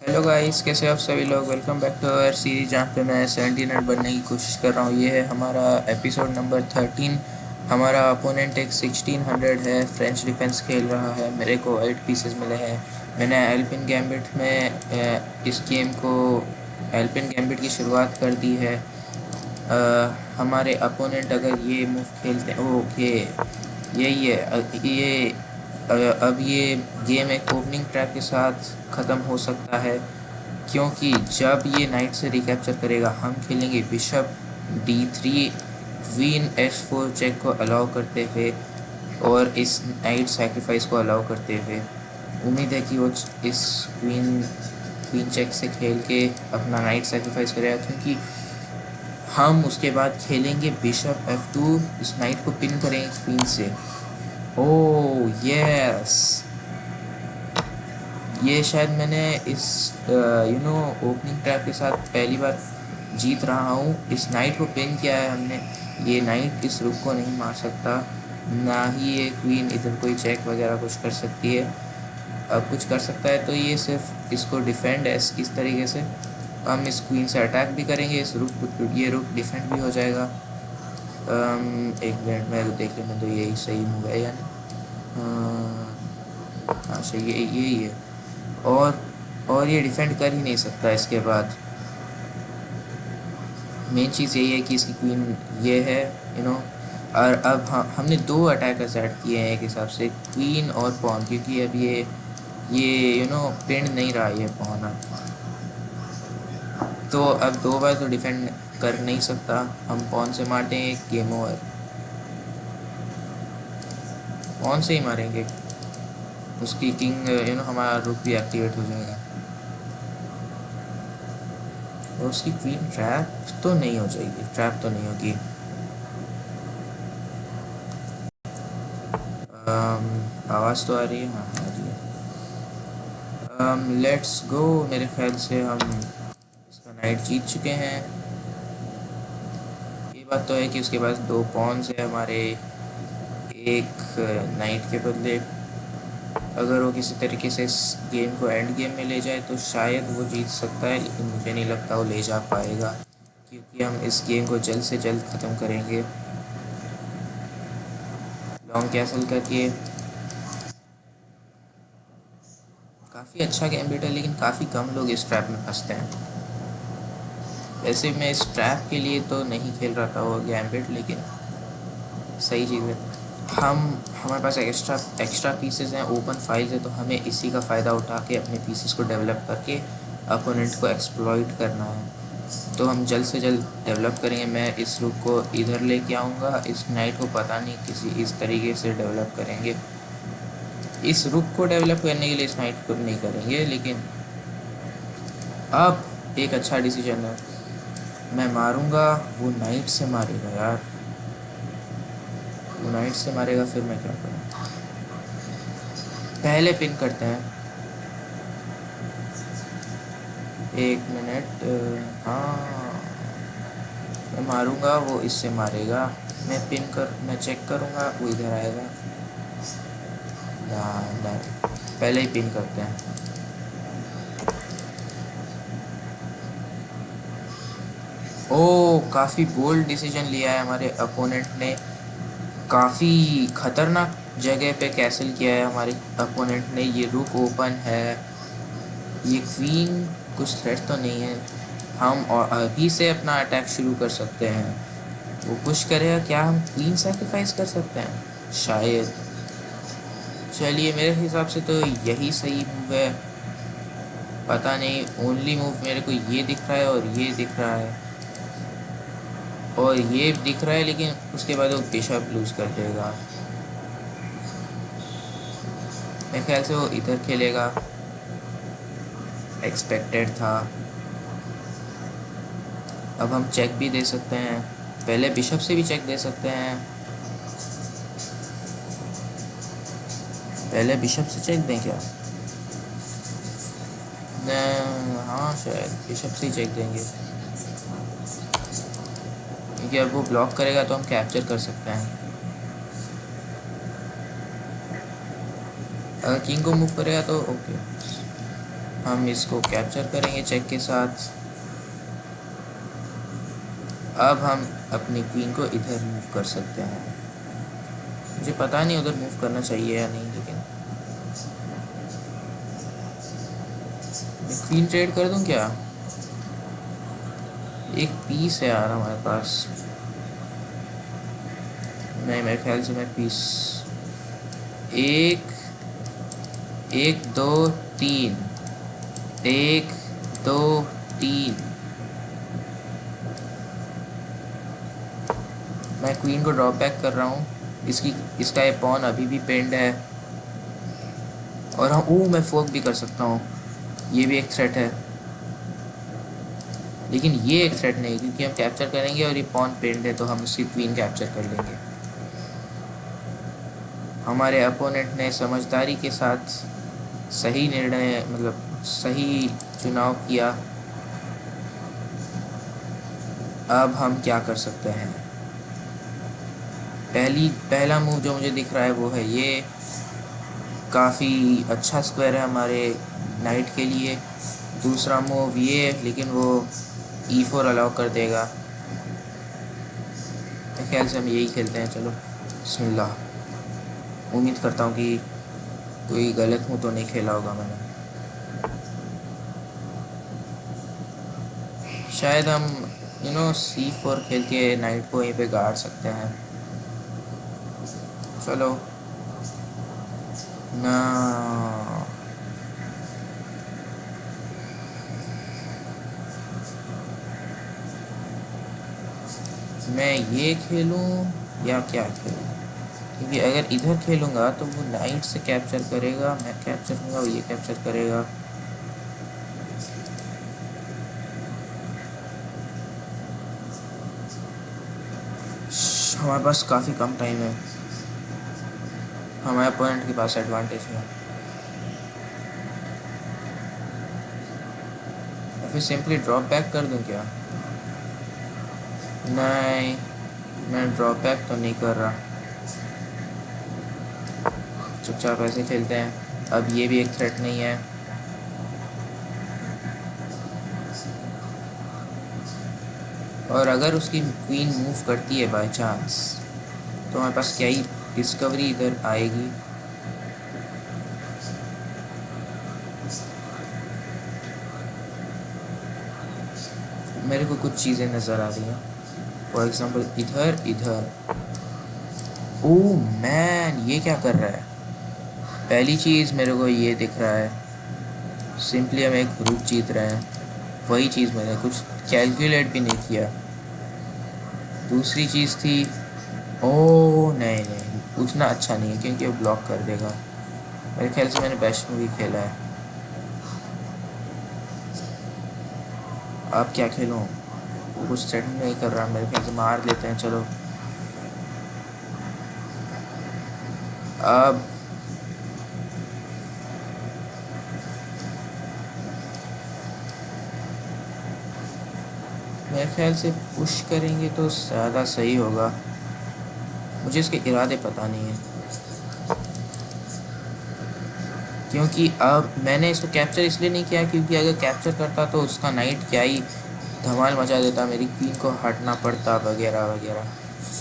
Hello guys, कैसे हो आप सभी लोग। Welcome back to our series जहाँ पे मैं 17 रन बनने की कोशिश कर रहा हूँ। ये है हमारा एपिसोड नंबर 13। हमारा अपोनेंट एक 1600 है, फ्रेंच डिफेंस खेल रहा है। मेरे को 8 पीसेस मिले हैं। मैंने एल्पिन गैम्बिट में इस गेम को एल्पिन गैम्बिट की शुरुआत कर दी है। हमारे अपोनेंट अगर ये मूव खेलते हैं, ओके यही है। अब ये गेम एक ओपनिंग ट्रैप के साथ ख़त्म हो सकता है, क्योंकि जब ये नाइट से रिकैप्चर करेगा हम खेलेंगे bishop D3, queen H4 check को अलाउ करते हुए और इस नाइट सैक्रिफाइस को अलाउ करते हुए। उम्मीद है कि वो इस क्वीन क्वीन चेक से खेल के अपना नाइट सैक्रिफाइस करेगा, क्योंकि हम उसके बाद खेलेंगे बिशप F2, इस नाइट को पिन करेंगे क्वीन से। ओह यस, ये शायद मैंने इस ओपनिंग ट्रैप के साथ पहली बार जीत रहा हूँ। इस नाइट को पिन किया है हमने। ये नाइट इस रुक को नहीं मार सकता, ना ही ये क्वीन इधर कोई चेक वगैरह कुछ कर सकती है। अब कुछ कर सकता है तो ये सिर्फ इसको डिफेंड है इस तरीके से। हम इस क्वीन से अटैक भी करेंगे, इस रुक ये रुक डिफेंड भी हो जाएगा। एक मिनट में देख लेने तो यही सही मूव है या नहीं। हाँ सही है, यही है। और ये डिफेंड कर ही नहीं सकता इसके बाद। मेन चीज़ यही है कि इसकी क्वीन ये है, यू नो। और अब हमने दो अटैकर्स ऐड किए हैं एक हिसाब से, क्वीन और पॉन, क्योंकि अब ये पिंड नहीं रहा ये पॉन। अब तो अब दो बार तो डिफेंड कर नहीं सकता। हम पॉन से मारते हैं, गेम ओवर। पॉन से ही मारेंगे, उसकी किंग हमारा रुक भी एक्टिवेट हो जाएगा। और उसकी क्वीन ट्रैप तो नहीं हो जाएगी, ट्रैप तो नहीं होगी। आवाज़ तो आ रही है, हाँ आ रही है। Let's go. मेरे ख्याल से हम इसका नाइट जीत चुके हैं। ये बात तो है कि उसके पास दो पॉन्स है हमारे, एक नाइट के बदले। अगर वो किसी तरीके से इस गेम को एंड गेम में ले जाए तो शायद वो जीत सकता है, लेकिन मुझे नहीं लगता वो ले जा पाएगा, क्योंकि हम इस गेम को जल्द से जल्द ख़त्म करेंगे लॉन्ग कैसल करके। काफ़ी अच्छा गैम्बिट है, लेकिन काफ़ी कम लोग इस ट्रैप में फंसते हैं। वैसे मैं इस ट्रैप के लिए तो नहीं खेल रहा था वो गैम्बिट, लेकिन सही चीज़ है। हमारे पास एक्स्ट्रा पीसेस हैं, ओपन फाइल्स है, तो हमें इसी का फ़ायदा उठा के अपने पीसेस को डेवलप करके अपोनेंट को एक्सप्लॉइट करना है। तो हम जल्द से जल्द डेवलप करेंगे। मैं इस रुक को इधर लेके आऊँगा, इस नाइट को पता नहीं किसी इस तरीके से डेवलप करेंगे। इस रुक को डेवलप करने के लिए इस नाइट को नहीं करेंगे, लेकिन अब एक अच्छा डिसीजन है। मैं मारूंगा, वो नाइट से मारेगा यार, वो नाइट से मारेगा, फिर मैं क्या करूँ। पहले पिन करते हैं, एक मिनट। हाँ, मैं मारूंगा, वो इससे मारेगा। मैं चेक करूंगा, वो इधर आएगा। ना नहीं, पहले ही पिन करते हैं। ओ, काफ़ी बोल्ड डिसीजन लिया है हमारे अपोनेंट ने। काफ़ी खतरनाक जगह पे कैसल किया है हमारे अपोनेंट ने। ये रुक ओपन है, ये क्वीन कुछ थ्रेट तो नहीं है। हम और अभी से अपना अटैक शुरू कर सकते हैं। वो पुश करेगा, क्या हम क्वीन सैक्रिफाइस कर सकते हैं शायद। चलिए, मेरे हिसाब से तो यही सही मूव है। पता नहीं, ओनली मूव मेरे को ये दिख रहा है और ये दिख रहा है और ये दिख रहा है, लेकिन उसके बाद वो बिशप लूज़ कर देगा। मेरे ख्याल से वो इधर खेलेगा, एक्सपेक्टेड था। अब हम चेक भी दे सकते हैं, पहले बिशप से भी चेक दे सकते हैं। पहले बिशप से चेक दें क्या? हाँ, शायद बिशप से ही चेक देंगे, क्योंकि अब वो ब्लॉक करेगा तो हम कैप्चर कर सकते हैं। अगर किंग को मूव करेगा तो ओके। हम इसको कैप्चर करेंगे चेक के साथ। अब हम अपनी क्वीन को इधर मूव कर सकते हैं। मुझे पता नहीं उधर मूव करना चाहिए या नहीं, लेकिन मैं क्वीन ट्रेड कर दूं क्या? एक पीस है यार हमारे पास। नहीं, मेरे ख्याल से मैं पीस एक एक दो तीन, एक दो तीन। मैं क्वीन को ड्रॉप बैक कर रहा हूँ। इसका ये पॉन अभी भी पेंड है। और हाँ, मैं फोक भी कर सकता हूँ। ये भी एक थ्रेट है, लेकिन ये एक थ्रेट नहीं, क्योंकि हम कैप्चर करेंगे और ये पॉन पेंड है, तो हम उसकी क्वीन कैप्चर कर लेंगे। हमारे अपोनेंट ने समझदारी के साथ सही निर्णय, मतलब सही चुनाव किया। अब हम क्या कर सकते हैं? पहला मूव जो मुझे दिख रहा है वो है ये। काफ़ी अच्छा स्क्वायर है हमारे नाइट के लिए। दूसरा मूव ये, लेकिन वो E4 अलाउ कर देगा। मेरे ख्याल से हम यही खेलते हैं। चलो बिस्मिल्लाह। उम्मीद करता हूँ कि कोई गलत मूव तो नहीं खेला होगा मैंने। शायद हम C4 खेल के नाइट को यहीं पे गाड़ सकते हैं। चलो ना, मैं ये खेलूं या क्या खेलूं? क्योंकि अगर इधर खेलूंगा तो वो नाइट से कैप्चर करेगा, मैं कैप्चर करूँगा, वो ये कैप्चर करेगा। हमारे पास काफ़ी कम टाइम है। हमारे अपोनेंट के पास एडवांटेज है। या फिर सिंपली ड्रॉप बैक कर दूं क्या? नहीं, मैं ड्रॉप बैक तो नहीं कर रहा। चुपचाप ऐसे खेलते हैं। अब ये भी एक थ्रेट नहीं है। और अगर उसकी क्वीन मूव करती है बाय चांस, तो हमारे पास क्या ही डिस्कवरी इधर आएगी। मेरे को कुछ चीज़ें नज़र आ रही हैं। फॉर एग्ज़ाम्पल इधर। ओह मैन, ये क्या कर रहा है? पहली चीज़ मेरे को ये दिख रहा है, सिंपली हम एक ग्रुप जीत रहे हैं। वही चीज़ मैंने कुछ कैलकुलेट भी नहीं किया। दूसरी चीज़ थी, ओह नहीं, उतना अच्छा नहीं है, क्योंकि वो ब्लॉक कर देगा। मेरे ख्याल से मैंने बेस्ट मूवी खेला है। अब क्या खेलूँ? वो कुछ सेट नहीं कर रहा। मेरे ख्याल से मार देते हैं। चलो अब मेरे ख्याल से पुश करेंगे तो ज़्यादा सही होगा। मुझे इसके इरादे पता नहीं है, क्योंकि अब मैंने इसको कैप्चर इसलिए नहीं किया क्योंकि अगर कैप्चर करता तो उसका नाइट क्या ही धमाल मचा देता, मेरी क्वीन को हटना पड़ता वगैरह वगैरह।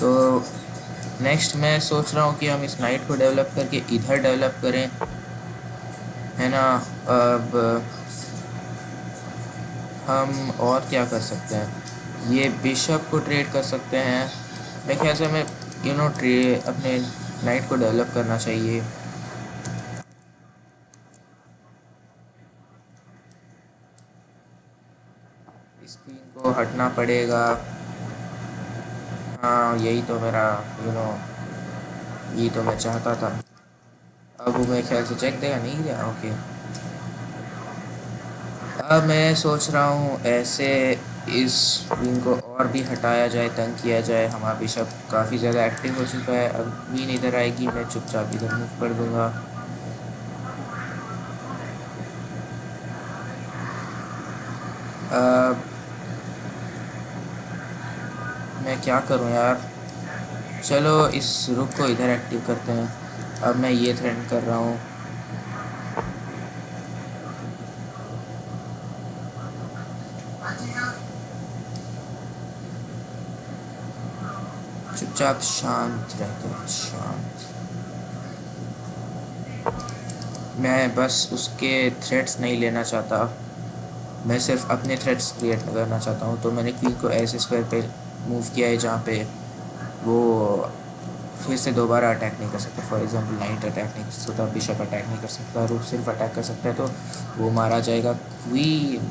तो नेक्स्ट मैं सोच रहा हूँ कि हम इस नाइट को डेवलप करके इधर डेवलप करें, है ना। अब हम और क्या कर सकते हैं? ये बिशप को ट्रेड कर सकते हैं। मेरे ख्याल से हमें अपने नाइट को डेवलप करना चाहिए। इस क्वीन को हटना पड़ेगा। हाँ, यही तो मेरा यही तो मैं चाहता था। अब वो मेरे ख्याल से चेक देगा, नहीं दिया, ओके। अब मैं सोच रहा हूँ ऐसे इस क्वीन को और भी हटाया जाए, तंग किया जाए। हमारा बिशप काफ़ी ज़्यादा एक्टिव हो चुका है। अब क्वीन इधर आएगी, मैं चुपचाप इधर मूव कर दूँगा। अब मैं क्या करूँ यार? चलो इस रुक को इधर एक्टिव करते हैं। अब मैं ये थ्रेटन कर रहा हूँ। चुपचाप शांत रहते हैं, शांत। मैं बस उसके थ्रेड्स नहीं लेना चाहता, मैं सिर्फ अपने थ्रेड्स क्रिएट करना चाहता हूँ। तो मैंने क्वीन को ऐसे स्क्वायर पे मूव किया है जहाँ पे वो फिर से दोबारा अटैक नहीं कर सकता। फॉर एग्जांपल नाइट अटैक नहीं कर सकता, बिशप अटैक नहीं कर सकता, रूक सिर्फ अटैक कर सकता है, तो वो मारा जाएगा। क्वीन,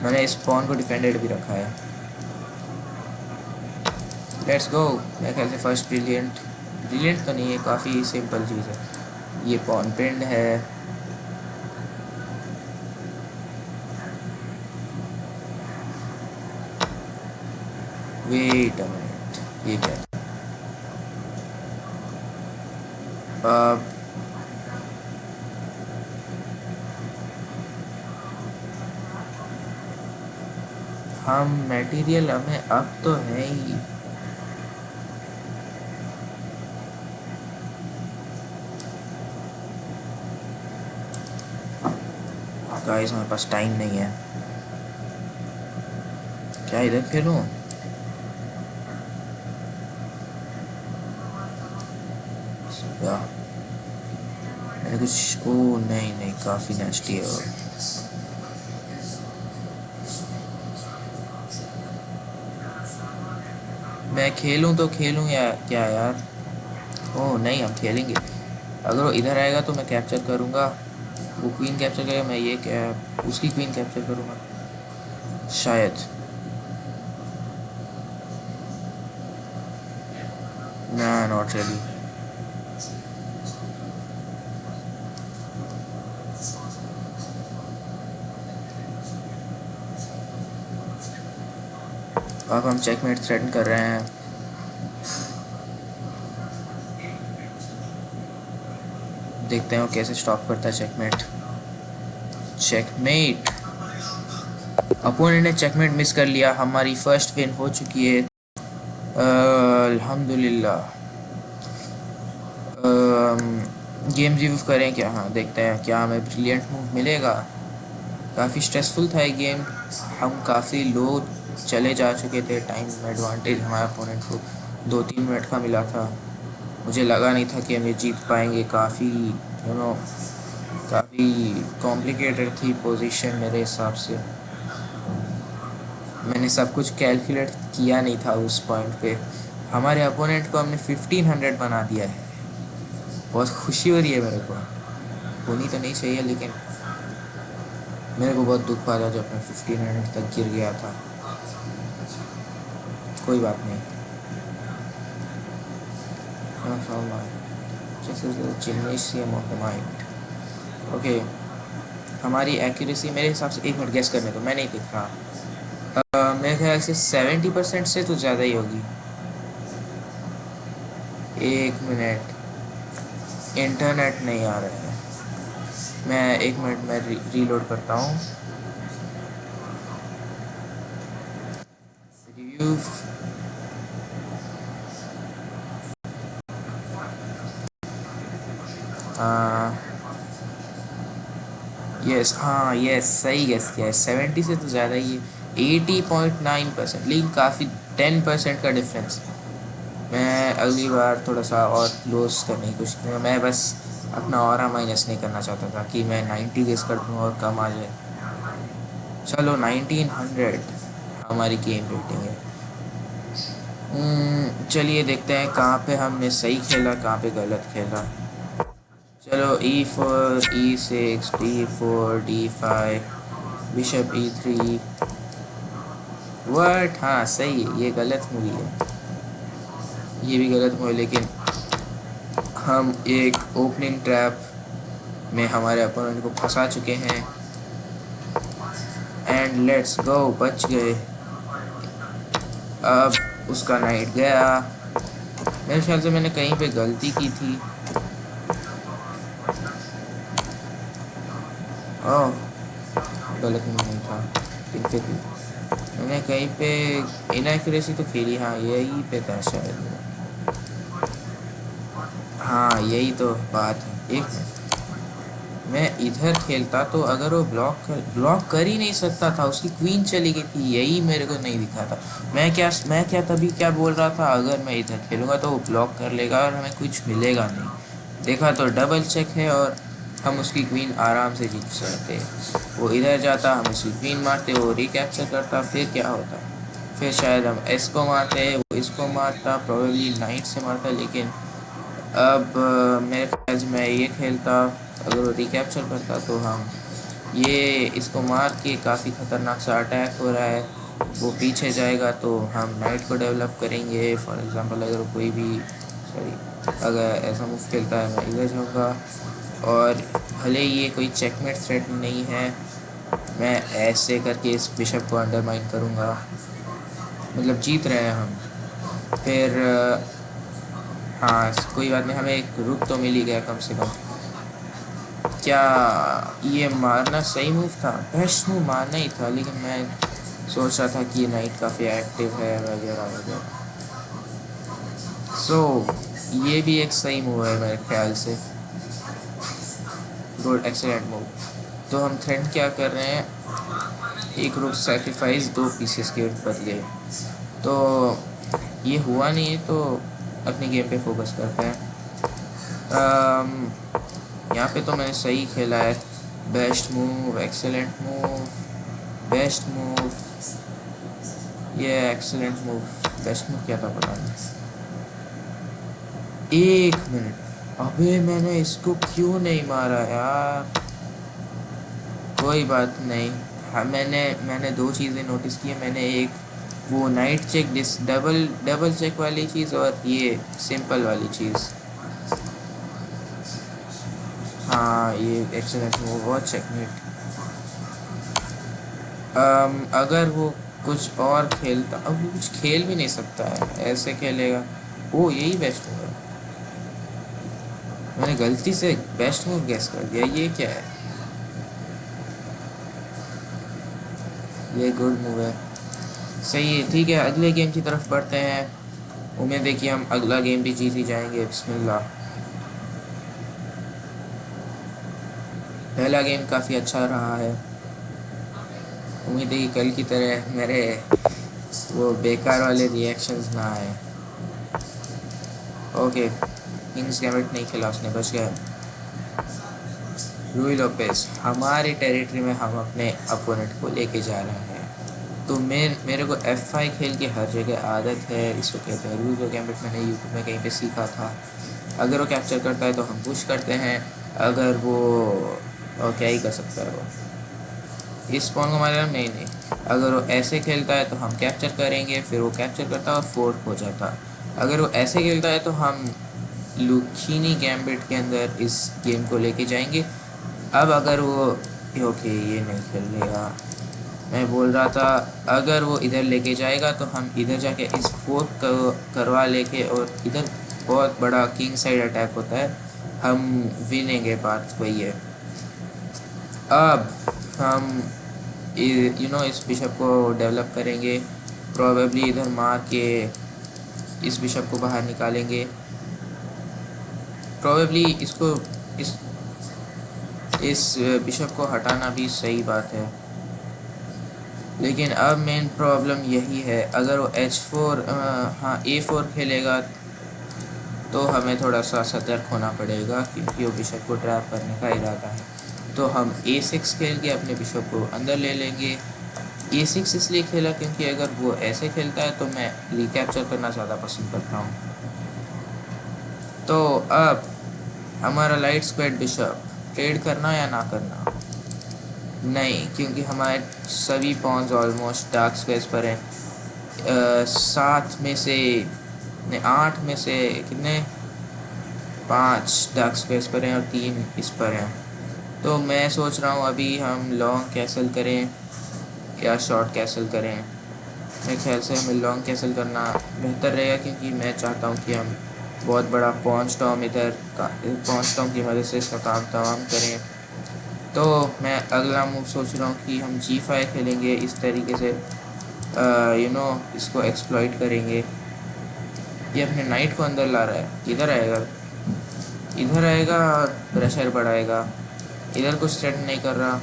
मैंने इस पॉन को डिफेंडेड भी रखा है। Let's go. मेरे ख्याल से फर्स्ट ब्रिलियंट, ब्रिलियंट तो नहीं है, काफ़ी सिंपल चीज़ है। ये पॉन पिंड है। वेट अ मिनट, ये क्या है? अब हम मटेरियल हमें अब तो है ही। गाइस हमारे पास टाइम नहीं है। क्या इधर खेलूं? या मैंने कुछ, ओ नहीं नहीं, काफ़ी नेस्टी है वो। मैं खेलूं तो खेलूं या क्या यार? ओह नहीं, हम खेलेंगे। अगर वो इधर आएगा तो मैं कैप्चर करूंगा, वो क्वीन कैप्चर करेगा, मैं ये क्या उसकी क्वीन कैप्चर करूंगा शायद। ना, नॉट रियली। अब हम चेकमेट थ्रेटन कर रहे हैं। देखते हैं वो कैसे स्टॉप करता है चेकमेट। चेकमेट, अपोनेंट ने चेकमेट मिस कर लिया। हमारी फर्स्ट विन हो चुकी है, अल्हम्दुलिल्लाह। गेम रिव्यू करें क्या? हाँ, देखते हैं क्या हमें ब्रिलियंट मूव मिलेगा। काफ़ी स्ट्रेसफुल था ये गेम, हम काफ़ी लो चले जा चुके थे। टाइम एडवांटेज हमारे अपोनेंट को 2-3 मिनट का मिला था। मुझे लगा नहीं था कि हम ये जीत पाएंगे। काफ़ी काफ़ी कॉम्प्लिकेटेड थी पोजीशन मेरे हिसाब से। मैंने सब कुछ कैलकुलेट किया नहीं था उस पॉइंट पे। हमारे अपोनेंट को हमने 1500 बना दिया है। बहुत खुशी हो रही है मेरे को। होनी तो नहीं चाहिए, लेकिन मेरे को बहुत दुख हुआ था जब मैं 1500 तक गिर गया था। कोई बात नहीं। Gymnasium of the mind. Okay, हमारी एक्यूरेसी मेरे हिसाब से, 1 मिनट गेस करने तो मैं नहीं दिख रहा, मेरे ख्याल से 70% से तो ज़्यादा ही होगी। 1 मिनट, इंटरनेट नहीं आ रहा है। मैं 1 मिनट में रीलोड करता हूँ। रिव्यू, यस, हाँ यस, सही गेस किया है। 70 से तो ज़्यादा ही है, 80.9%, लेकिन काफ़ी 10% का डिफरेंस। मैं अगली बार थोड़ा सा और क्लोज करने की कोशिश करूँगा। मैं बस अपना ऑरा माइनस नहीं करना चाहता था कि मैं 90 गेस कर दूँ और कम आ जाए। चलो 1900 हमारी गेम रेटिंग है। चलिए देखते हैं कहाँ पे हमने सही खेला, कहाँ पे गलत खेला। चलो E4, E6, D4, D5, bishop E3। वर्ट, हाँ सही है, ये गलत मूवी है, ये भी गलत मूवी। लेकिन हम एक ओपनिंग ट्रैप में हमारे अपोनेंट को फंसा चुके हैं। एंड लेट्स गो, बच गए। अब उसका नाइट गया। मेरे ख्याल से मैंने कहीं पे गलती की थी। ओह, गलत नहीं था, लेकिन फिर भी मैंने कहीं पे इनएक्यूरेसी तो फील, हाँ यही पे था शायद। हाँ यही तो बात है। एक मिनट, मैं इधर खेलता तो अगर वो ब्लॉक कर ही नहीं सकता था, उसकी क्वीन चली गई थी, यही मेरे को नहीं दिखा था। मैं क्या तभी क्या बोल रहा था, अगर मैं इधर खेलूंगा तो वो ब्लॉक कर लेगा और हमें कुछ मिलेगा नहीं। देखा तो डबल चेक है और हम उसकी क्वीन आराम से जीत सकते। वो इधर जाता, हम उसकी क्वीन मारते, वो रिकैप्चर करता, फिर क्या होता, फिर शायद हम एस को मारते, वो इसको मारता, प्रोबेबली नाइट से मारता। लेकिन अब मेरे ख्याल से मैं ये खेलता, अगर वो रिकैप्चर करता तो हम ये इसको मार के, काफ़ी ख़तरनाक सा अटैक हो रहा है, वो पीछे जाएगा तो हम नाइट को डेवलप करेंगे। फॉर एग्ज़ाम्पल अगर कोई भी अगर ऐसा मूव खेलता है, मैं इधर जाऊँगा और भले ये कोई चेकमेट थ्रेट नहीं है, मैं ऐसे करके इस बिशप को अंडरमाइन करूँगा, मतलब जीत रहे हैं हम। फिर हाँ कोई बात नहीं, हमें एक रुक तो मिल ही गया कम से कम। क्या ये मारना सही मूव था? बेस्ट मूव मारना ही था, लेकिन मैं सोच रहा था कि ये नाइट काफ़ी एक्टिव है वगैरह वगैरह। सो ये भी एक सही मूव है मेरे ख्याल से, गुड एक्सीलेंट मूव। तो हम थ्रेड क्या कर रहे हैं, एक रुक सेक्रीफाइस 2 पीसेस के बदले। तो ये हुआ नहीं है तो अपनी गेम पे फोकस करते हैं। यहाँ पे तो मैंने सही खेला है, best move, excellent move, best move, ये एक्सेलेंट मूव, बेस्ट मूव क्या था पता नहीं। एक मिनट, अबे मैंने इसको क्यों नहीं मारा यार? कोई बात नहीं। हाँ मैंने 2 चीज़ें नोटिस की है। मैंने एक वो नाइट चेक डबल चेक वाली चीज़ और ये सिंपल वाली चीज़। हाँ ये एक्सेलेंट मूव, बहुत चेकमेट। अगर वो कुछ और खेलता, अब वो कुछ खेल भी नहीं सकता है, ऐसे खेलेगा। ओ यही बेस्ट मूव है, मैंने गलती से बेस्ट मूव गेस कर दिया। ये क्या है? ये गुड मूव है, सही है। ठीक है, अगले गेम की तरफ बढ़ते हैं। उम्मीद है कि हम अगला गेम भी जीत ही जाएंगे। बिस्मिल्लाह। पहला गेम काफ़ी अच्छा रहा है, उम्मीद है कि कल की तरह मेरे वो बेकार वाले रिएक्शंस ना आए। ओके, किंग्स गैम्बिट नहीं खेला उसने, बच गया। रूई लोपेस, हमारे टेरिटरी में हम अपने अपोनेंट को लेके जा रहे हैं। तो मेरे को F5 खेल के हर जगह आदत है, इसको कहते हैं रूई गैम्बिट। मैंने यूट्यूब में कहीं पे सीखा था। अगर वो कैप्चर करता है तो हम पुश करते हैं, अगर वो और क्या ही कर सकता है वो, इस पॉन को मारेगा नहीं। अगर वो ऐसे खेलता है तो हम कैप्चर करेंगे, फिर वो कैप्चर करता है और फोर्थ हो जाता। अगर वो ऐसे खेलता है तो हम लुकीनी गैम्बिट के अंदर इस गेम को लेके जाएंगे। अब अगर वो ओके ये नहीं खेलेगा, मैं बोल रहा था अगर वो इधर लेके जाएगा तो हम इधर जाके इस फोर्थ को करवा लेके, और इधर बहुत बड़ा किंग साइड अटैक होता है, हम विनेंगे। बात वही है। अब हम इस बिशप को डेवलप करेंगे, प्रोबेबली इधर मार के इस बिशप को बाहर निकालेंगे। प्रोबेबली इसको इस बिशप को हटाना भी सही बात है, लेकिन अब मेन प्रॉब्लम यही है, अगर वो H4 हाँ A4 खेलेगा तो हमें थोड़ा सा सतर्क होना पड़ेगा, क्योंकि वो बिशप को ट्रैप करने का इरादा है। तो हम A6 खेल के अपने बिशप को अंदर ले लेंगे। A6 इसलिए खेला क्योंकि अगर वो ऐसे खेलता है तो मैं रिकैप्चर करना ज़्यादा पसंद करता हूँ। तो अब हमारा लाइट स्क्वाड बिशप ट्रेड करना या ना करना? नहीं, क्योंकि हमारे सभी पॉन्स ऑलमोस्ट डार्क स्क्वायर्स पर हैं। 7 में से 8 में से कितने, 5 डार्क स्क्वायर्स पर हैं और 3 इस पर हैं। तो मैं सोच रहा हूँ अभी हम लॉन्ग कैसल करें या शॉर्ट कैसल करें। मेरे ख्याल से हमें लॉन्ग कैसल करना बेहतर रहेगा, क्योंकि मैं चाहता हूँ कि हम बहुत बड़ा पॉन स्टॉर्म पॉन स्टॉर्म की मदद से इसका काम तमाम करें। तो मैं अगला मूव सोच रहा हूँ कि हम G5 खेलेंगे, इस तरीके से इसको एक्सप्लॉइट करेंगे। ये अपने नाइट को अंदर ला रहा है, इधर आएगा और प्रेशर बढ़ाएगा। इधर कुछ थ्रेट नहीं कर रहा,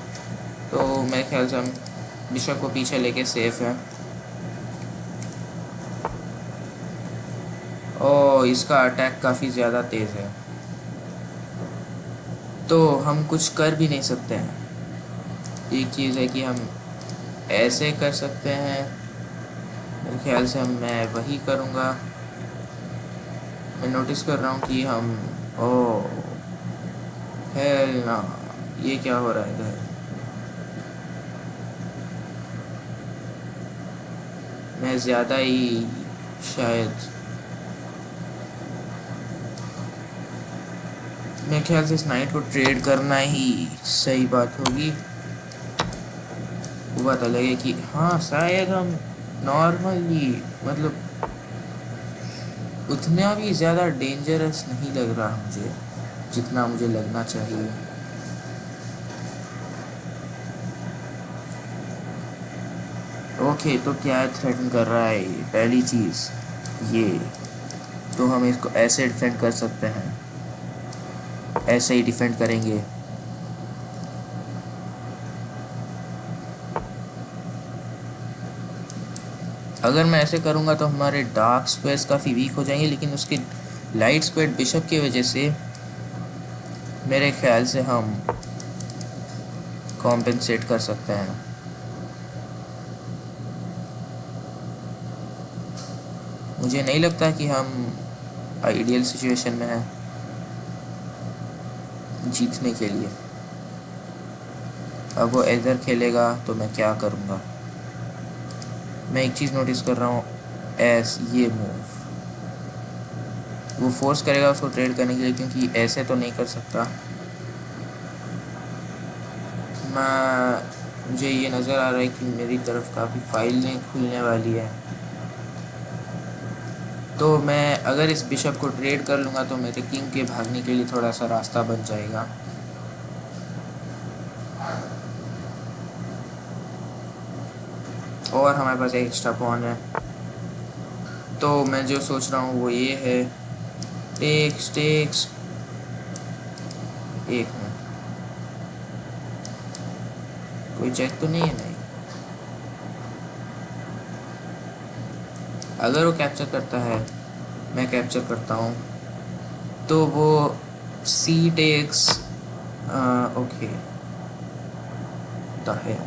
तो मेरे ख्याल से हम बिशप को पीछे लेके सेफ है। ओ, इसका अटैक काफ़ी ज़्यादा तेज़ है, तो हम कुछ कर भी नहीं सकते हैं। एक चीज़ है कि हम ऐसे कर सकते हैं, मेरे ख्याल से मैं वही करूँगा। मैं नोटिस कर रहा हूँ कि हम ओ हेल ना, ये क्या हो रहा है इधर? मैं ज़्यादा ही शायद, मेरे ख्याल से इस नाइट को ट्रेड करना ही सही बात होगी। वो बात अलग है कि हाँ शायद हम नॉर्मली, मतलब उतना भी ज़्यादा डेंजरस नहीं लग रहा मुझे, जितना मुझे लगना चाहिए। ओके, तो क्या थ्रेटन कर रहा है पहली चीज़ ये, तो हम इसको ऐसे डिफेंड कर सकते हैं, ऐसे ही डिफेंड करेंगे। अगर मैं ऐसे करूँगा तो हमारे डार्क स्क्वायर्स काफ़ी वीक हो जाएंगे, लेकिन उसके लाइट स्क्वायर बिशप की वजह से मेरे ख्याल से हम कॉम्पेंसेट कर सकते हैं। मुझे नहीं लगता कि हम आइडियल सिचुएशन में हैं जीतने के लिए। अब वो इधर खेलेगा तो मैं क्या करूँगा? मैं एक चीज़ नोटिस कर रहा हूँ, ये मूव वो फोर्स करेगा उसको ट्रेड करने के लिए, क्योंकि ऐसे तो नहीं कर सकता। मुझे ये नज़र आ रहा है कि मेरी तरफ काफ़ी फाइलें खुलने वाली है, तो मैं अगर इस बिशप को ट्रेड कर लूँगा तो मेरे किंग के भागने के लिए थोड़ा सा रास्ता बन जाएगा। और हमारे पास एक एक्स्ट्रा पॉन है, तो मैं जो सोच रहा हूँ वो ये है, टेक्स टेक्स। एक मिनट, कोई चेक तो नहीं है? नहीं, अगर वो कैप्चर करता है, मैं कैप्चर करता हूँ, तो वो सी टेक्स। ओके, द है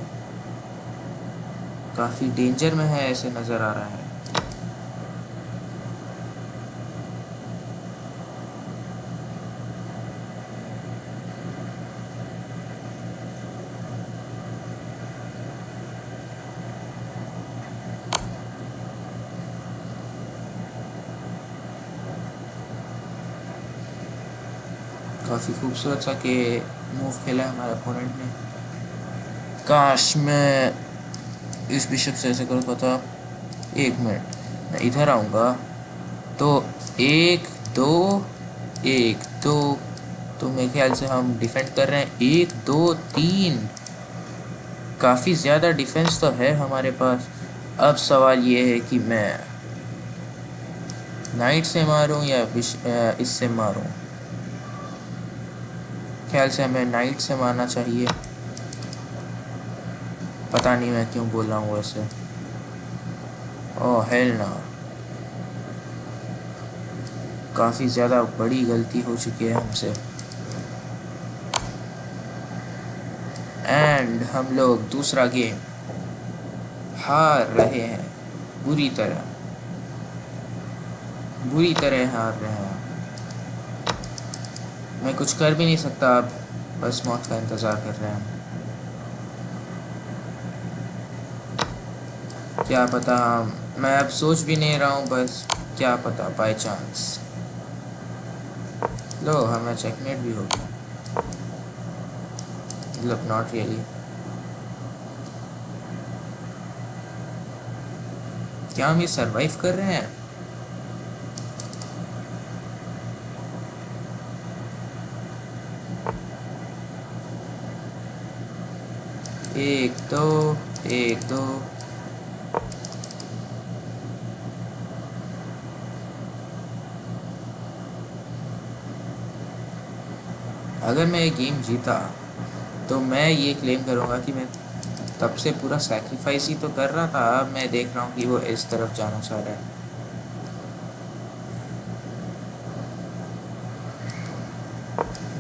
काफ़ी डेंजर में है ऐसे नज़र आ रहा है। काफ़ी खूबसूरत सा के मूव खेला है हमारे अपोनेंट ने। काश मैं इस बिशप से ऐसे कर पाता। एक मिनट, मैं इधर आऊँगा तो एक दो, एक दो, तो मेरे ख्याल से हम डिफेंड कर रहे हैं। एक दो तीन, काफ़ी ज़्यादा डिफेंस तो है हमारे पास। अब सवाल ये है कि मैं नाइट से मारूं या इससे मारूं। ख्याल से हमें नाइट से मारना चाहिए, पता नहीं मैं क्यों बोल रहा हूँ वैसे। ओह हेल ना, काफ़ी ज़्यादा बड़ी गलती हो चुकी है हमसे, एंड हम लोग दूसरा गेम हार रहे हैं, बुरी तरह हार रहे हैं। मैं कुछ कर भी नहीं सकता अब, बस मौत का इंतज़ार कर रहे हैं। क्या पता, मैं अब सोच भी नहीं रहा हूँ, बस क्या पता बाय चांस। लो, हमें चेकमेट भी हो गया, मतलब नॉट रियली। क्या हम ये सरवाइव कर रहे हैं? एक दो, एक दो, अगर मैं ये गेम जीता तो मैं ये क्लेम करूँगा कि मैं तब से पूरा सैक्रिफाइस ही तो कर रहा था। अब मैं देख रहा हूँ कि वो इस तरफ जाना चाह रहा है।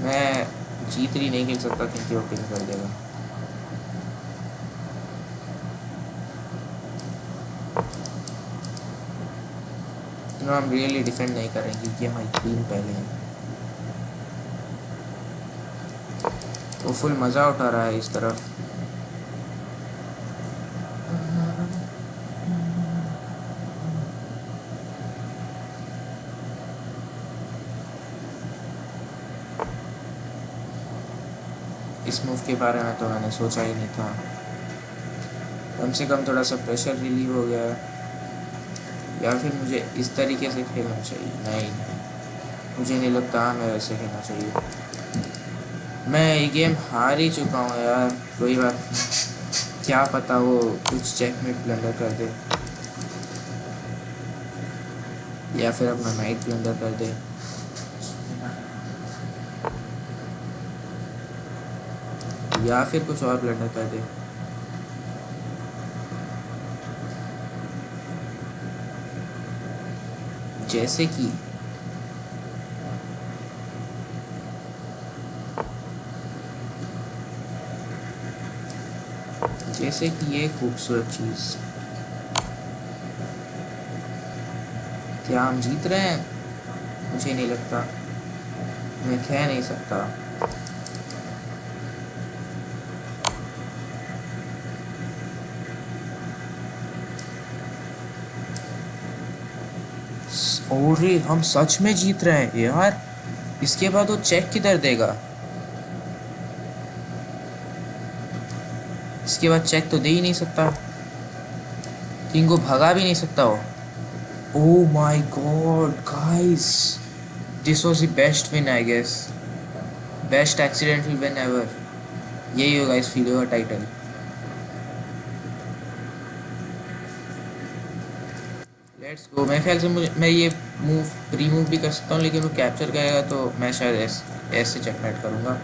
मैं जीत रही नहीं खेल सकता क्योंकि वो पिन कर देगा। तो हम रियली डिफेंड नहीं कर रहे क्योंकि हमारी क्वीन पहले है। वो फुल मज़ा उठा रहा है इस तरफ। इस मूव के बारे में तो मैंने सोचा ही नहीं था। कम से कम थोड़ा सा प्रेशर रिलीव हो गया। या फिर मुझे इस तरीके से खेलना चाहिए? नहीं, मुझे नहीं लगता मैं वैसे खेलना चाहिए। मैं ये गेम हार ही चुका हूँ यार। कोई बात नहीं, क्या पता वो कुछ चेकमेट ब्लंडर कर दे या फिर अपना नाइट ब्लंडर कर दे। या फिर कुछ और ब्लंडर कर दे। जैसे कि ये खूबसूरत चीज़। क्या हम जीत रहे हैं? मुझे नहीं लगता। मैं कह नहीं सकता। और हम सच में जीत रहे हैं यार। इसके बाद वो चेक किधर देगा? इसके बाद चेक तो दे ही नहीं सकता। किंग को भगा भी नहीं सकता वो। Oh my god, guys. This was the best win, I guess. Best accidental win ever. यही होगा इस वीडियो का टाइटल। Let's go. मेरे ख्याल से मैं ये मूव रिमूव भी कर सकता हूँ, लेकिन वो कैप्चर करेगा तो मैं शायद ऐसे चेकमेट करूँगा।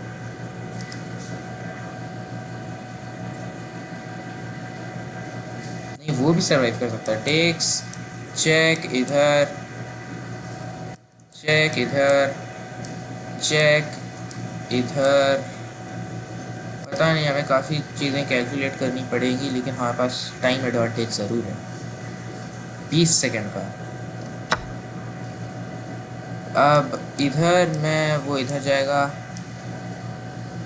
नहीं, वो भी सर्वाइव कर सकता है। टेक्स चेक इधर, चेक इधर, चेक इधर। पता नहीं, हमें काफ़ी चीज़ें कैलकुलेट करनी पड़ेगी, लेकिन हमारे पास टाइम एडवांटेज ज़रूर है 20 सेकंड का। अब इधर मैं वो इधर जाएगा,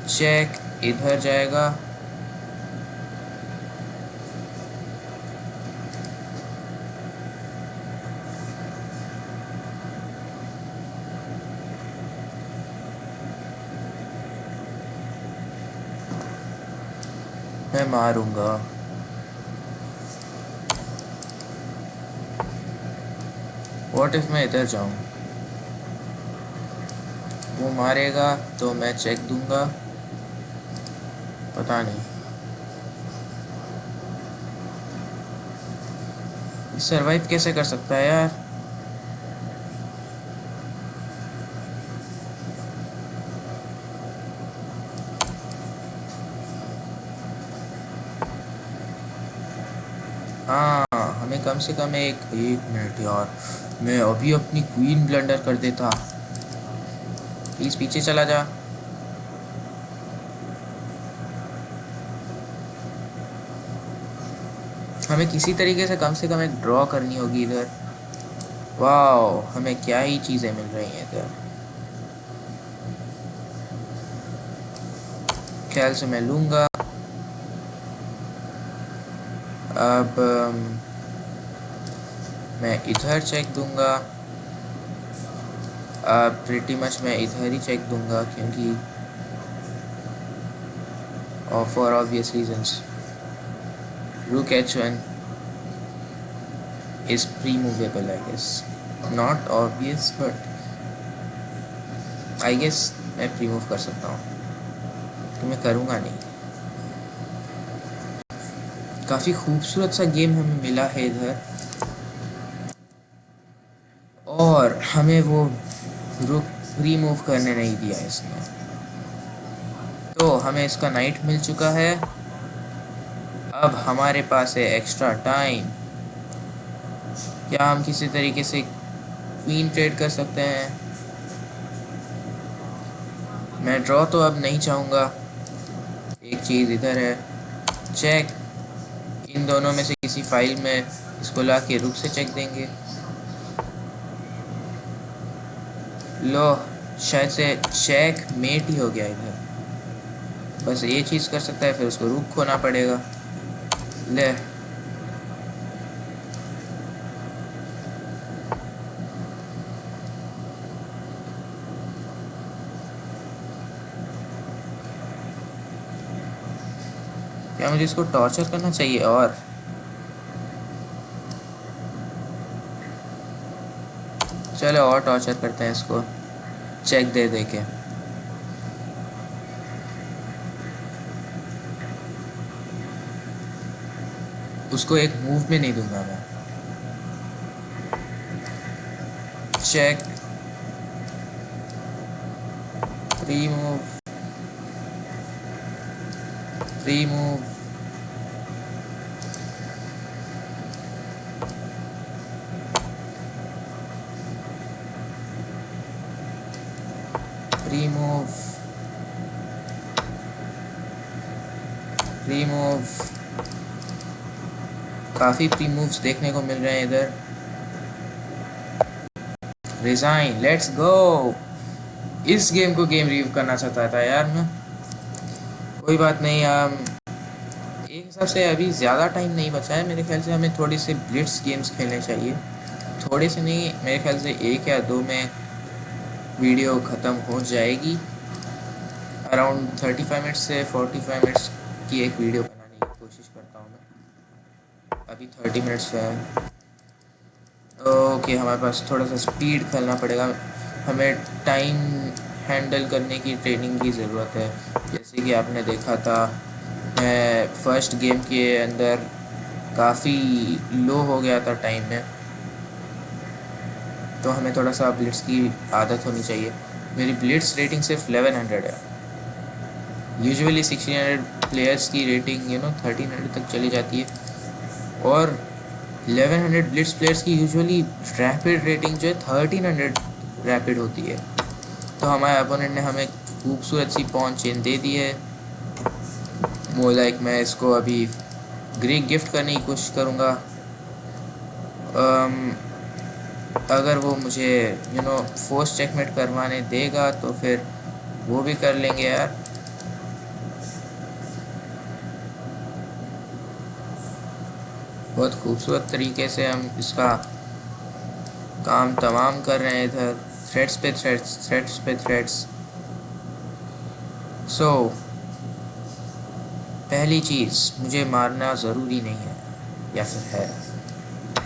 चेक इधर जाएगा। मैं मारूंगा। व्हाट इफ मैं इधर जाऊं? वो मारेगा तो मैं चेक दूंगा। पता नहीं सरवाइव कैसे कर सकता है यार। हाँ, हमें कम से कम एक मिनट यार। मैं अभी अपनी क्वीन ब्लंडर कर देता। प्लीज़ पीछे चला जा। हमें किसी तरीके से कम एक ड्रॉ करनी होगी इधर। वाह, हमें क्या ही चीज़ें मिल रही हैं इधर। ख्याल से मैं लूँगा। अब मैं इधर चेक दूंगा। प्रिटी मच मैं इधर ही चेक दूंगा क्योंकि फॉर ऑब्वियस रीजंस। रूक h1 is pre-movable, I guess. Not obvious, but I guess मैं प्री-मूव कर सकता हूँ, तो मैं करूँगा नहीं। काफ़ी खूबसूरत सा गेम हमें मिला है इधर, और हमें वो रुक रिमूव करने नहीं दिया इसने। तो हमें इसका नाइट मिल चुका है। अब हमारे पास है एक्स्ट्रा टाइम। क्या हम किसी तरीके से क्वीन ट्रेड कर सकते हैं? मैं ड्रॉ तो अब नहीं चाहूँगा। एक चीज़ इधर है, चेक। इन दोनों में से किसी फाइल में इसको ला के रुक से चेक देंगे। लो, शायद से चेक मेट ही हो गया इधर। बस ये चीज़ कर सकता है, फिर उसको रुक खोना पड़ेगा। ले, क्या मुझे इसको टॉर्चर करना चाहिए? और चलो और टॉर्चर करते हैं इसको, चेक दे दे के। उसको एक मूव में नहीं दूंगा मैं। Check, remove, remove, remove, remove. काफ़ी प्री मूव्स देखने को मिल रहे हैं इधर। Resign, let's go. इस गेम को गेम रिव्यू करना चाहता था यार मैं। कोई बात नहीं, एक हिसाब से अभी ज़्यादा टाइम नहीं बचा है। मेरे ख्याल से हमें थोड़ी से ब्लिट्स गेम्स खेलने चाहिए। थोड़े से नहीं, मेरे ख्याल से 1 या 2 में वीडियो ख़त्म हो जाएगी। अराउंड 35 मिनट्स से 45 मिनट्स की एक वीडियो बनाने की कोशिश करता हूँ मैं। अभी 30 मिनट्स है। ओके, हमारे पास थोड़ा सा स्पीड खेलना पड़ेगा। हमें टाइम हैंडल करने की ट्रेनिंग की ज़रूरत है। जैसे कि आपने देखा था, मैं फर्स्ट गेम के अंदर काफ़ी लो हो गया था टाइम में। तो हमें थोड़ा सा ब्लिट्स की आदत होनी चाहिए। मेरी ब्लिट्स रेटिंग सिर्फ 1100 है। यूजुअली 1600 प्लेयर्स की रेटिंग 1300 तक चली जाती है, और 1100 ब्लिट्स प्लेयर्स की यूजुअली रैपिड रेटिंग जो है 1300 रैपिड होती है। तो हमारे अपोनेंट ने हमें खूबसूरत सी पॉन चेन दे दी है। लाइक मैं इसको अभी ग्रीक गिफ्ट करने की कोशिश करूँगा। अगर वो मुझे फोर्स चेकमेट करवाने देगा तो फिर वो भी कर लेंगे यार। बहुत खूबसूरत तरीके से हम इसका काम तमाम कर रहे हैं इधर। थ्रेड्स पे थ्रेड्स, थ्रेड्स पे थ्रेड्स। सो पहली चीज़, मुझे मारना ज़रूरी नहीं है, या फिर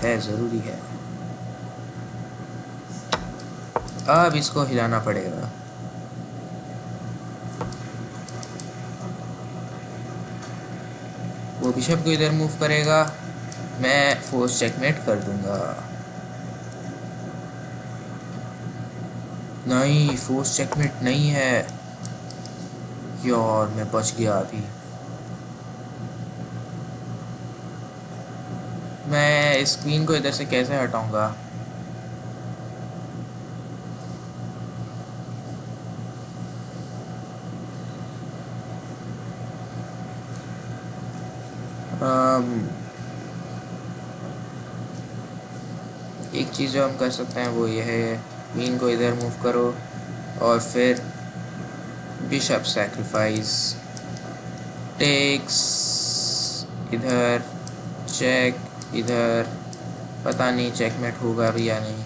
है ज़रूरी है। अब इसको हिलाना पड़ेगा। वो बिशप को इधर मूव करेगा, मैं फोर्स चेकमेट कर दूंगा। नहीं, फोर्स चेकमेट नहीं है यार, मैं बच गया अभी। मैं इस क्वीन को इधर से कैसे हटाऊंगा? एक चीज़ जो हम कर सकते हैं वो ये है, क्वीन को इधर मूव करो और फिर बिशप सैक्रिफाइस टेक्स, इधर चेक, इधर पता नहीं चेकमेट होगा भी या नहीं।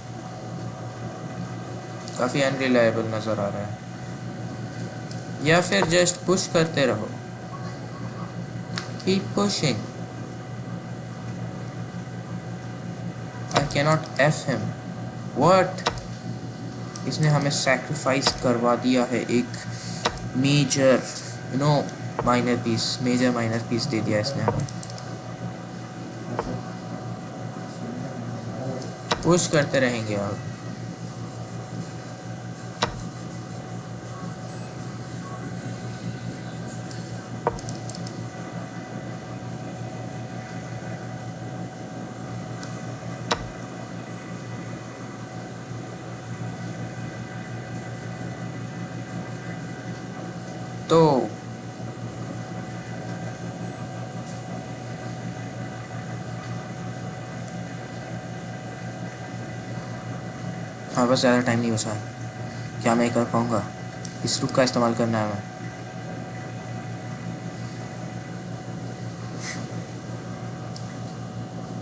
काफ़ी अनरिलायबल नज़र आ रहा है। या फिर जस्ट पुश करते रहो, keep pushing. I cannot F him. What? इसने हमें सैक्रिफाइस करवा दिया है एक major minor piece. Major minor piece दे दिया इसने हमें। पुश करते रहेंगे आप। हाँ बस ज़्यादा टाइम नहीं बचा है। क्या मैं कर पाऊँगा? इस रुक का इस्तेमाल करना है हमें।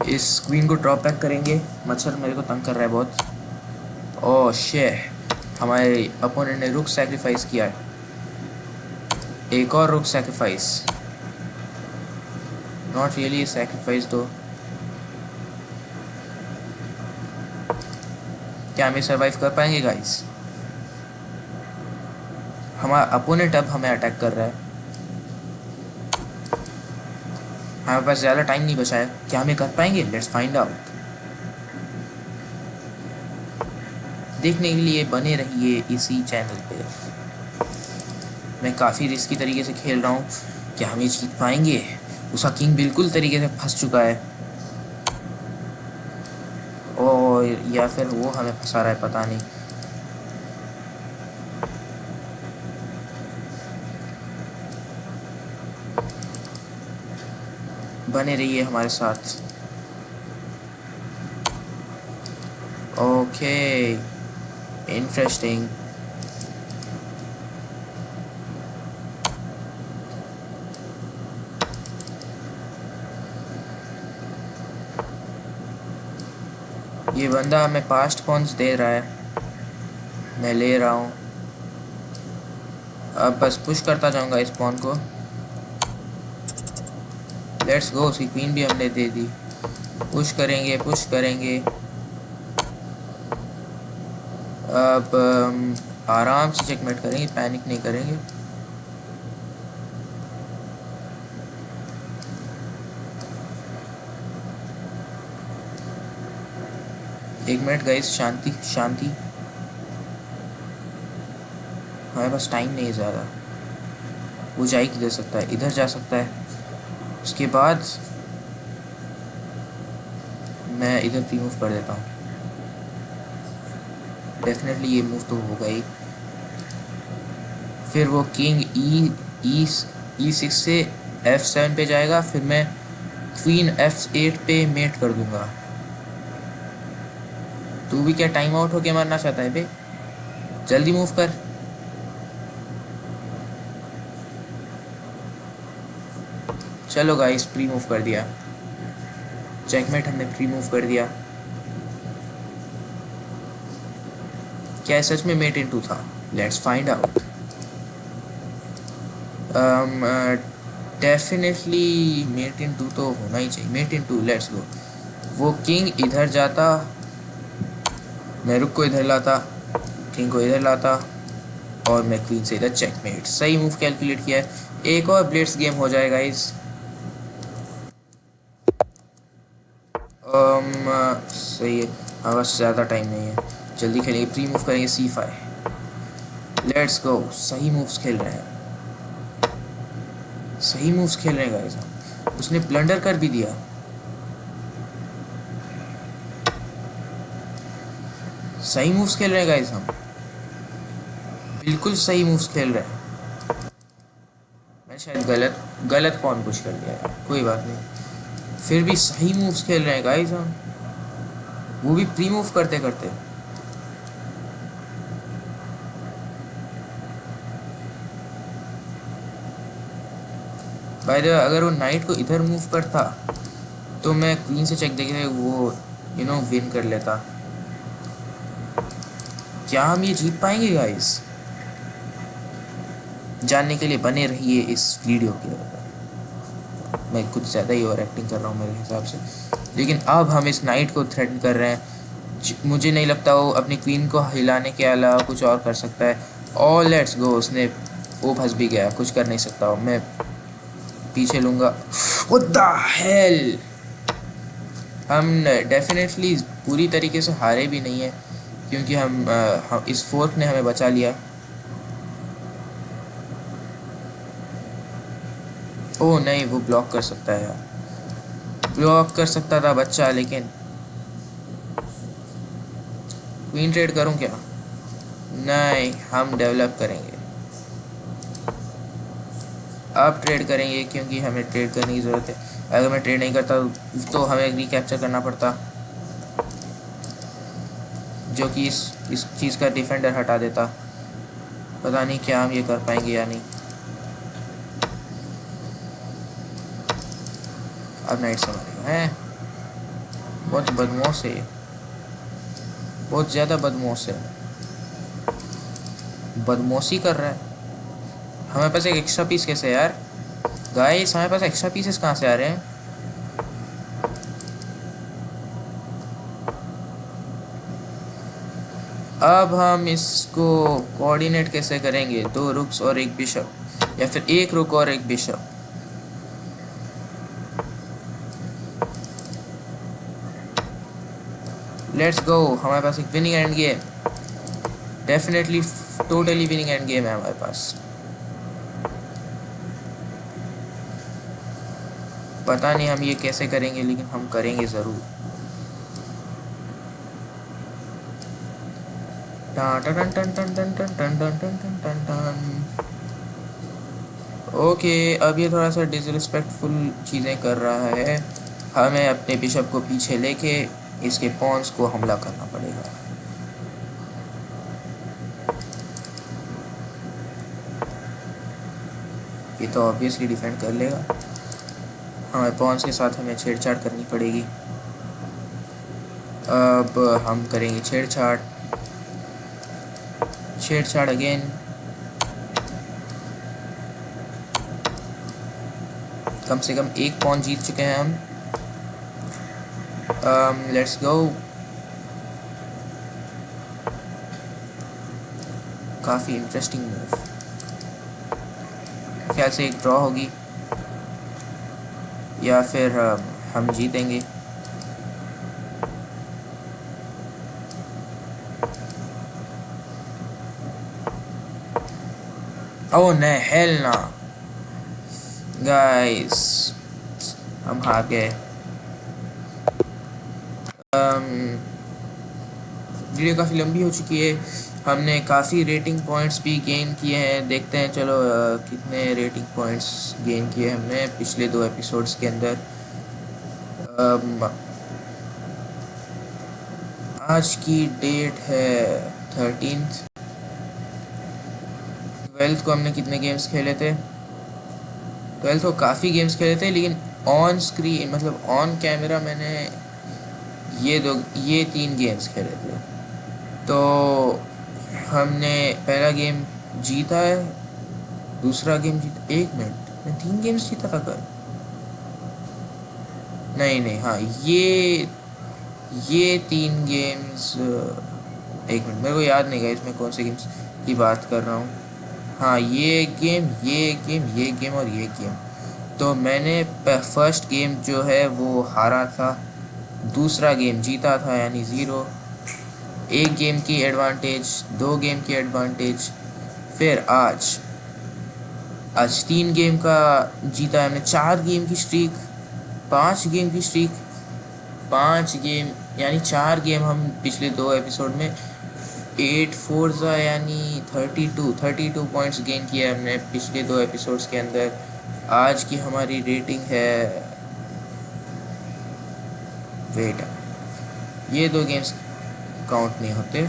इस क्वीन को ड्रॉप बैक करेंगे। मच्छर मेरे को तंग कर रहा है बहुत। ओह शिट, हमारे अपोनेंट ने रुक सैक्रिफाइस किया है। एक और रुक सैक्रिफाइस, नॉट रियली सैक्रिफाइस दो। क्या हम ये सर्वाइव कर पाएंगे गाइस? हमारा अपोनेंट अब हमें अटैक कर रहा है। हमारे पास ज़्यादा टाइम नहीं बचा है। क्या हमें कर पाएंगे? Let's find out. देखने के लिए बने रहिए इसी चैनल पे। मैं काफ़ी रिस्की तरीके से खेल रहा हूँ। क्या हम ये जीत पाएंगे? उसका किंग बिल्कुल तरीके से फंस चुका है, और या फिर वो हमें फंसा रहा है, पता नहीं। बने रहिए हमारे साथ। Okay, interesting. ये बंदा हमें पास्ट पॉइंट्स दे रहा है, मैं ले रहा हूँ। अब बस पुश करता जाऊँगा इस पॉन को। लेट्स गो, उसकी क्वीन भी हमने दे दी। पुश करेंगे, पुश करेंगे। अब आराम से चेकमेट करेंगे, पैनिक नहीं करेंगे। एक मिनट गाइस, शांति शांति। हमारे पास टाइम नहीं है ज़्यादा। वो जा ही किधर सकता है? इधर जा सकता है। उसके बाद मैं इधर प्री मूव कर देता हूँ। डेफिनेटली ये मूव तो होगा ही। फिर वो किंग E6 से F7 पे जाएगा। फिर मैं क्वीन F8 पे मेट कर दूंगा। तू भी क्या टाइम आउट होके मरना चाहता है बे? जल्दी मूव कर। चलो गाइस, प्री मूव कर दिया। चेकमेट हमने प्री मूव कर दिया। क्या सच में मेट इन 2 था? Let's find out. Definitely mate in 2 तो होना ही चाहिए। Mate in 2, let's go. वो किंग इधर जाता, मैं रुक को इधर लाता, किंग को इधर लाता, और मैं क्वीन से इधर चेकमेट। सही मूव कैलकुलेट किया है। एक और ब्लेड्स गेम हो जाएगा इस। सही है। हमारे पास ज़्यादा टाइम नहीं है, जल्दी खेलेंगे। प्री मूव करेंगे C5। Let's go. सही मूव्स खेल रहे हैं, सही मूव्स खेल रहे हैं गाइस। उसने ब्लंडर कर भी दिया। सही मूव्स खेल रहे हैं गाइस, हम बिल्कुल सही मूव्स खेल रहे हैं। मैं शायद गलत पॉन पुश कर दिया यार, कोई बात नहीं। फिर भी सही मूव्स खेल रहे हैं गाइस हम, वो भी प्री मूव करते करते। बाय द वे, अगर वो नाइट को इधर मूव करता तो मैं क्वीन से चेक देके वो विन कर लेता। क्या हम ये जीत पाएंगे गाइस? जानने के लिए बने रहिए इस वीडियो के। मैं कुछ ज़्यादा ही ओवर एक्टिंग कर रहा हूँ मेरे हिसाब से, लेकिन अब हम इस नाइट को थ्रेटन कर रहे हैं। मुझे नहीं लगता वो अपनी क्वीन को हिलाने के अलावा कुछ और कर सकता है। और लेट्स गो, उसने वो फंस भी गया, कुछ कर नहीं सकता। मैं पीछे लूँगा। What the hell! हम डेफिनेटली पूरी तरीके से हारे भी नहीं है, क्योंकि हम इस फोर्क ने हमें बचा लिया। ओह नहीं, वो ब्लॉक कर सकता है यार, ब्लॉक कर सकता था बच्चा। लेकिन क्वीन ट्रेड करूं क्या? नहीं, हम डेवलप करेंगे। अब ट्रेड करेंगे, क्योंकि हमें ट्रेड करने की ज़रूरत है। अगर मैं ट्रेड नहीं करता तो हमें रिकैप्चर करना पड़ता। जो कि इस चीज़ का डिफेंडर हटा देता। पता नहीं क्या हम ये कर पाएंगे या नहीं। अब नाइट से मारेगा है। बहुत बदमाश है, बहुत ज़्यादा बदमाश है, बदमाशी कर रहा है। हमारे पास एक एक्स्ट्रा पीस कैसे है यार गाइस? हमारे पास एक्स्ट्रा पीसेस कहाँ से आ रहे हैं? अब हम इसको कोऑर्डिनेट कैसे करेंगे? 2 रुक्स और 1 बिशप, या फिर 1 रुक और 1 बिशप। Let's go. हमारे पास एक winning end game, definitely totally winning end game है हमारे पास। पता नहीं हम ये कैसे करेंगे, लेकिन हम करेंगे ज़रूर। ओके, अब ये थोड़ा सा डिसरिस्पेक्टफुल चीज़ें कर रहा है। हमें अपने बिशप को पीछे लेके इसके पॉन्स को हमला करना पड़ेगा। ये तो ऑब्वियसली डिफेंड कर लेगा। हमें पॉन्स के साथ हमें छेड़छाड़ करनी पड़ेगी। अब हम करेंगे छेड़छाड़, छेड़छाड़ अगेन। कम से कम 1 पॉन जीत चुके हैं हम। Let's go. काफ़ी इंटरेस्टिंग मूव। ख्याल से एक ड्रॉ होगी या फिर हम जीतेंगे। ओह नहीं, हेल ना गाइस, हम हार गए। वीडियो काफ़ी लंबी हो चुकी है। हमने काफ़ी रेटिंग पॉइंट्स भी गेन किए हैं। देखते हैं चलो कितने रेटिंग पॉइंट्स गेन किए हमने पिछले 2 एपिसोड्स के अंदर। आज की डेट है 13th। 12th को हमने कितने गेम्स खेले थे? 12th को काफ़ी गेम्स खेले थे, लेकिन ऑन स्क्रीन मतलब ऑन कैमरा मैंने ये 3 गेम्स खेले थे। तो हमने पहला गेम जीता है, दूसरा गेम जीता। 1 मिनट, मैं 3 गेम्स जीता था कल? नहीं, हाँ ये 3 गेम्स। 1 मिनट, मेरे को याद नहीं गया इसमें कौन से गेम्स की बात कर रहा हूँ। हाँ, ये गेम, ये गेम, ये गेम और ये गेम। तो मैंने फर्स्ट गेम जो है वो हारा था, दूसरा गेम जीता था, यानी 0। 1 गेम की एडवांटेज, 2 गेम की एडवांटेज। फिर आज 3 गेम का जीता है हमने। 4 गेम की स्ट्रीक, 5 गेम की स्ट्रीक, 5 गेम यानी 4 गेम हम पिछले 2 एपिसोड में 8 4 यानी 32 पॉइंट्स गेन किए हमने पिछले 2 एपिसोड्स के अंदर। आज की हमारी रेटिंग है, वेट, ये 2 गेम्स काउंट नहीं होते,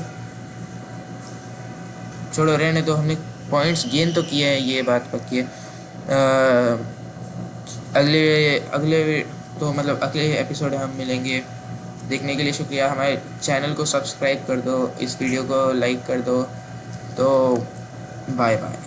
छोड़ो रहने दो। हमने पॉइंट्स गेन तो किए हैं, ये बात पक्की है। अगले तो मतलब अगले एपिसोड हम मिलेंगे। देखने के लिए शुक्रिया। हमारे चैनल को सब्सक्राइब कर दो, इस वीडियो को लाइक कर दो। तो बाय बाय।